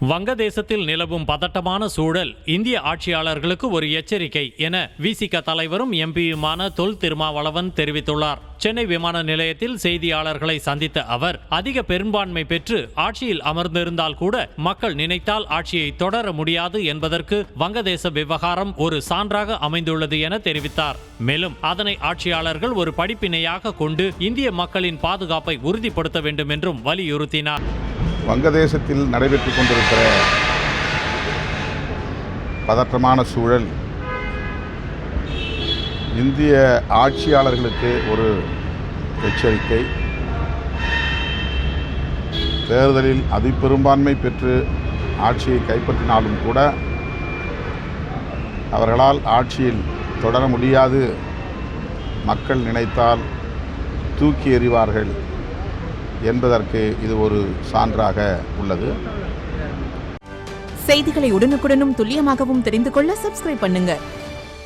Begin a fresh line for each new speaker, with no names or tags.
வங்கதேசத்தில் நிலவும் பதட்டமான சூழல் இந்திய ஆட்சியாளர்களுக்கு ஒரு எச்சரிக்கை என விசிக தலைவரும் எம்பியுமான தொல் திருமாவளவன் தெரிவித்துள்ளார். சென்னை விமான நிலையத்தில் செய்தியாளர்களை சந்தித்த அவர், அதிக பெரும்பான்மை பெற்று ஆட்சியில் அமர்ந்திருந்தால் கூட மக்கள் நினைத்தால் ஆட்சியை தொடர முடியாது என்பதற்கு வங்கதேச விவகாரம் ஒரு சான்றாக அமைந்துள்ளது என தெரிவித்தார். மேலும் அதனை ஆட்சியாளர்கள் ஒரு படிப்பினையாக கொண்டு இந்திய மக்களின் பாதுகாப்பை உறுதிப்படுத்த வேண்டும் என்றும் வலியுறுத்தினார்.
வங்கதேசத்தில் நடைபெற்றுக் கொண்டிருக்கிற பதற்றமான சூழல் இந்திய ஆட்சியாளர்களுக்கு ஒரு எச்சரிக்கை. தேர்தலில் அதிபெரும்பான்மை பெற்று ஆட்சியை கைப்பற்றினாலும் கூட அவர்களால் ஆட்சியில் தொடர முடியாது, மக்கள் நினைத்தால் தூக்கி எறிவார்கள் என்பதற்கு இது ஒரு சான்றாக உள்ளது.
செய்திகளை உடனுக்குடனும் துல்லியமாகவும் தெரிந்து கொள்ள சப்ஸ்கிரைப் பண்ணுங்க.